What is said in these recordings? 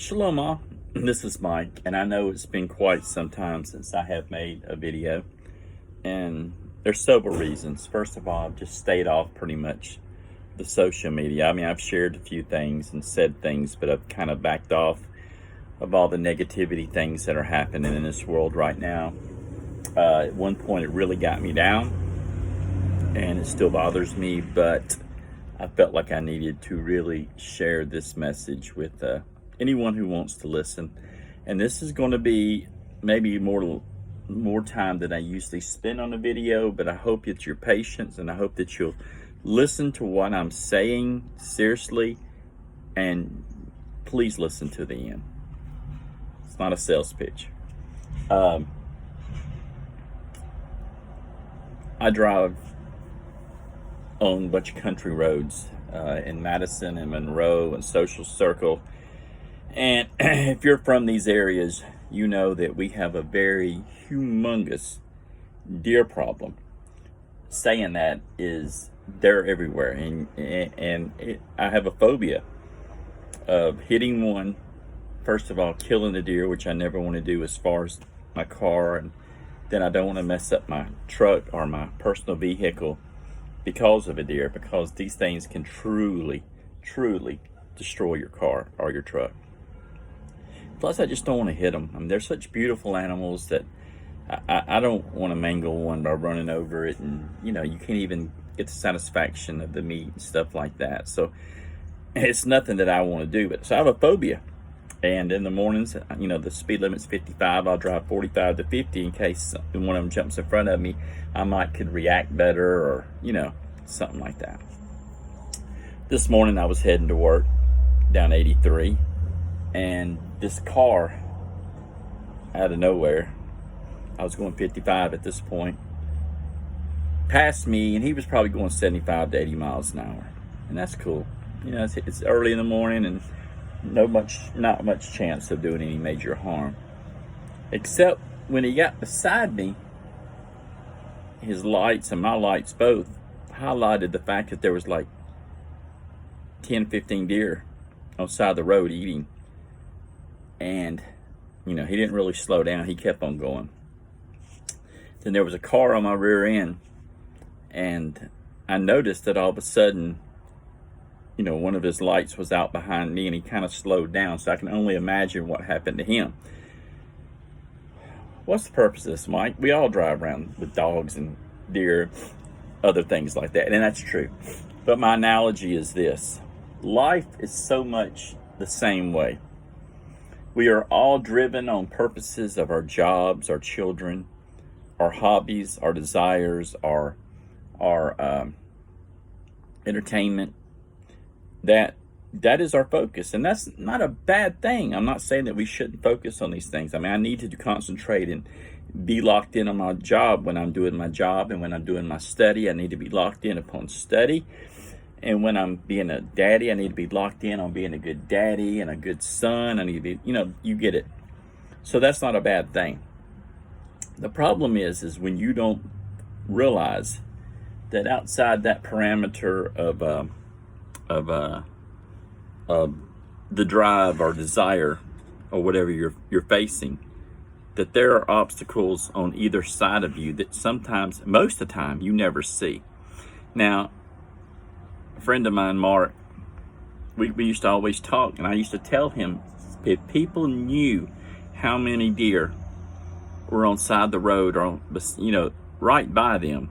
Shalom all, this is Mike, and I know it's been quite some time since I have made a video, and there's several reasons. First of all, I've just stayed off pretty much the social media. I mean, I've shared a few things and said things, but I've kind of backed off of all the negativity things that are happening in this world right now. At one point, it really got me down, and it still bothers me, but I felt like I needed to really share this message with anyone who wants to listen. And this is going to be maybe more time than I usually spend on a video, but I hope it's your patience, and I hope that you'll listen to what I'm saying seriously, and please listen to the end. It's not a sales pitch. I drive on a bunch of country roads in Madison and Monroe and Social Circle. And if you're from these areas, you know that we have a very humongous deer problem. Saying that is, they're everywhere. I have a phobia of hitting one, first of all, killing the deer, which I never want to do as far as my car. And then I don't want to mess up my truck or my personal vehicle because of a deer, because these things can truly destroy your car or your truck. Plus, I just don't want to hit them. I mean, they're such beautiful animals that I don't want to mangle one by running over it, and you can't even get the satisfaction of the meat and stuff like that. So it's nothing that I want to do. But so I have a phobia, and in the mornings, the speed limit's 55. I'll drive 45 to 50 in case one of them jumps in front of me. I could react better, or something like that. This morning I was heading to work down 83, and this car out of nowhere, I was going 55 at this point, passed me, and he was probably going 75 to 80 miles an hour. And that's cool. It's early in the morning, and not much chance of doing any major harm. Except when he got beside me, his lights and my lights both highlighted the fact that there was like 10, 15 deer on the side of the road eating. And, he didn't really slow down. He kept on going. Then there was a car on my rear end, and I noticed that all of a sudden, one of his lights was out behind me, and he kind of slowed down. So I can only imagine what happened to him. What's the purpose of this, Mike? We all drive around with dogs and deer, other things like that, and that's true. But my analogy is this. Life is so much the same way. We are all driven on purposes of our jobs, our children, our hobbies, our desires, our entertainment. That is our focus, and that's not a bad thing. I'm not saying that we shouldn't focus on these things. I mean, I need to concentrate and be locked in on my job when I'm doing my job, and when I'm doing my study, I need to be locked in upon study. And when I'm being a daddy, I need to be locked in on being a good daddy and a good son. I need to be, you get it. So that's not a bad thing. The problem is when you don't realize that outside that parameter of the drive or desire or whatever you're facing, that there are obstacles on either side of you that sometimes, most of the time, you never see. Now, a friend of mine, Mark, we used to always talk, and I used to tell him, if people knew how many deer were on side the road or right by them,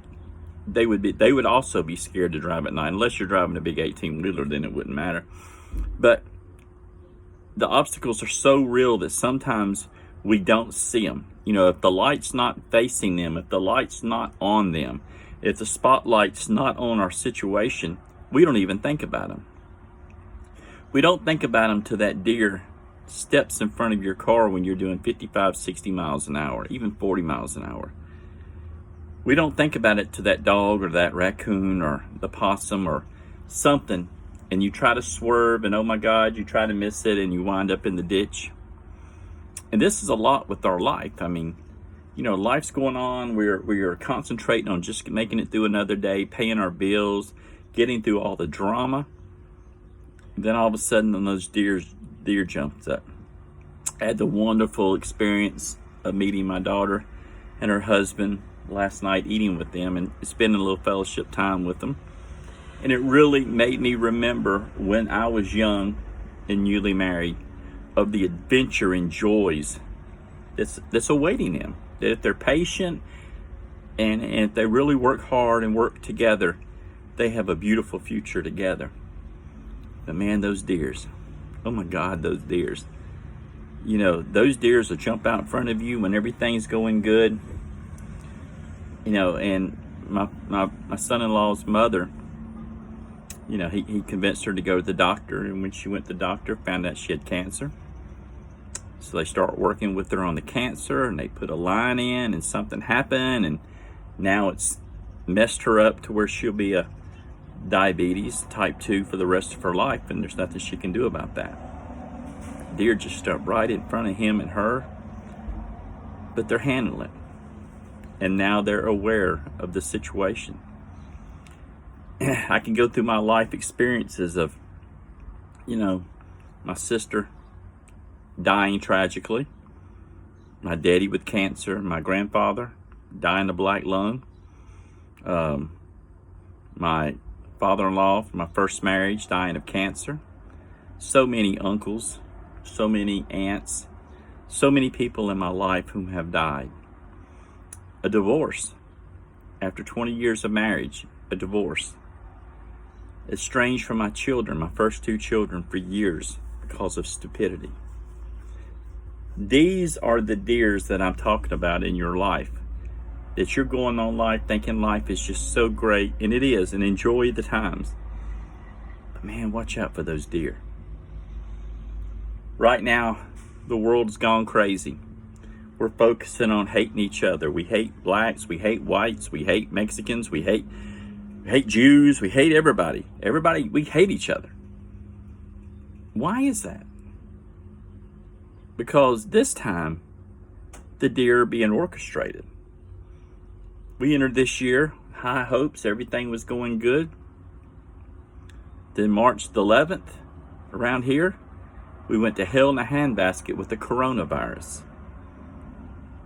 they would also be scared to drive at night. Unless you're driving a big 18-wheeler, then it wouldn't matter. But the obstacles are so real that sometimes we don't see them. If the light's not facing them, if the light's not on them, if the spotlight's not on our situation, we don't even think about them. We don't think about them till that deer steps in front of your car when you're doing 55, 60 miles an hour, even 40 miles an hour. We don't think about it to that dog or that raccoon or the possum or something, and you try to swerve, and oh my God, you try to miss it, and you wind up in the ditch. And this is a lot with our life. I mean, life's going on. We're concentrating on just making it through another day, paying our bills, getting through all the drama. Then all of a sudden, those deer jumps up. I had the wonderful experience of meeting my daughter and her husband last night, eating with them and spending a little fellowship time with them. And it really made me remember when I was young and newly married of the adventure and joys that's awaiting them. That if they're patient and if they really work hard and work together, they have a beautiful future together. But man, those deers, oh my God, those deers. You know, those deers will jump out in front of you when everything's going good. You know, and my son-in-law's mother, you know, he convinced her to go to the doctor, and when she went to the doctor, found out she had cancer. So they start working with her on the cancer, and they put a line in, and something happened, and now it's messed her up to where she'll be a diabetes type 2 for the rest of her life, and there's nothing she can do about that. Deer just stopped right in front of him and her, but they're handling it, and now they're aware of the situation. I can go through my life experiences of, you know, my sister dying tragically, my daddy with cancer, my grandfather dying of black lung, my father-in-law from my first marriage dying of cancer, so many uncles, so many aunts, so many people in my life whom have died. A divorce. After 20 years of marriage, a divorce. Estranged from my children, my first 2 children, for years because of stupidity. These are the deers that I'm talking about in your life. That you're going on life thinking life is just so great, and it is, and enjoy the times. But man, watch out for those deer. Right now, the world's gone crazy. We're focusing on hating each other. We hate blacks, we hate whites, we hate Mexicans, we hate Jews, we hate everybody. Everybody, we hate each other. Why is that? Because this time, the deer are being orchestrated. We entered this year, high hopes, everything was going good. Then March the 11th, around here, we went to hell in a handbasket with the coronavirus.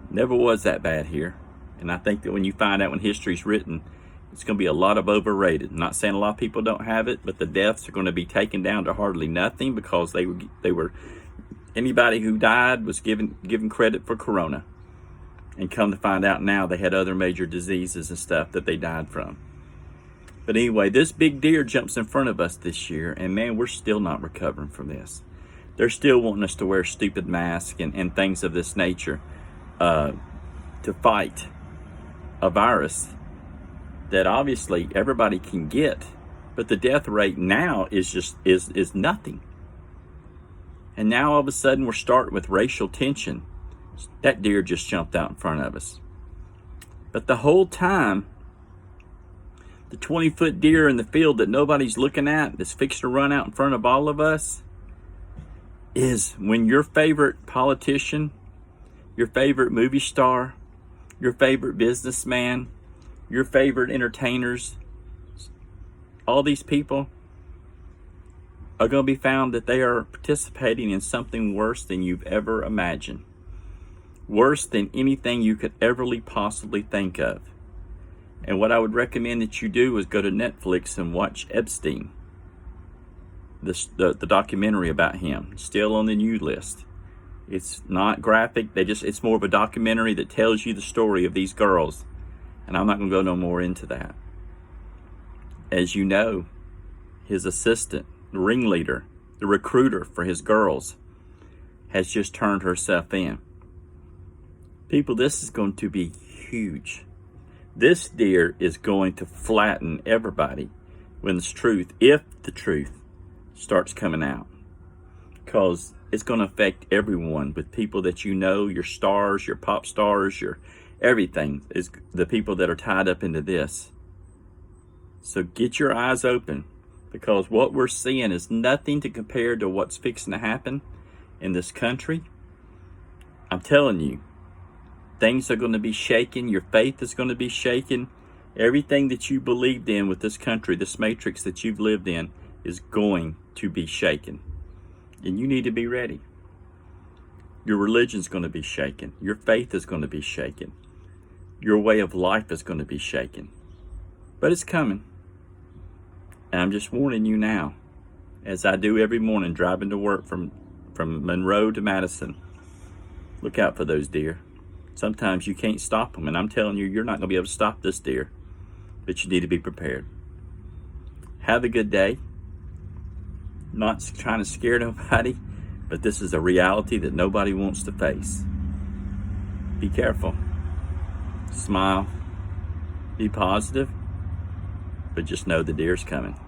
Never was that bad here. And I think that when you find out when history's written, it's going to be a lot of overrated. I'm not saying a lot of people don't have it, but the deaths are going to be taken down to hardly nothing because they were anybody who died was given credit for corona. And come to find out now they had other major diseases and stuff that they died from. But anyway, this big deer jumps in front of us this year, and man, we're still not recovering from this. They're still wanting us to wear stupid masks and things of this nature to fight a virus that obviously everybody can get, but the death rate now is nothing. And now all of a sudden we're starting with racial tension. That deer just jumped out in front of us. But the whole time, the 20-foot deer in the field that nobody's looking at, that's fixed to run out in front of all of us, is when your favorite politician, your favorite movie star, your favorite businessman, your favorite entertainers, all these people are going to be found that they are participating in something worse than you've ever imagined. Worse than anything you could everly possibly think of. And what I would recommend that you do is go to Netflix and watch Epstein. The documentary about him. Still on the new list. It's not graphic. It's more of a documentary that tells you the story of these girls. And I'm not going to go no more into that. As you know, his assistant, the ringleader, the recruiter for his girls, has just turned herself in. People, this is going to be huge. This deer is going to flatten everybody when if the truth starts coming out. Because it's going to affect everyone, with people that you know, your stars, your pop stars, your everything, is the people that are tied up into this. So get your eyes open, because what we're seeing is nothing to compare to what's fixing to happen in this country. I'm telling you, things are going to be shaken. Your faith is going to be shaken. Everything that you believed in with this country, this matrix that you've lived in, is going to be shaken. And you need to be ready. Your religion's going to be shaken. Your faith is going to be shaken. Your way of life is going to be shaken. But it's coming. And I'm just warning you now, as I do every morning driving to work from Monroe to Madison. Look out for those deer. Sometimes you can't stop them, and I'm telling you, you're not going to be able to stop this deer. But you need to be prepared. Have a good day. Not trying to scare nobody, but this is a reality that nobody wants to face. Be careful. Smile. Be positive. But just know the deer's coming.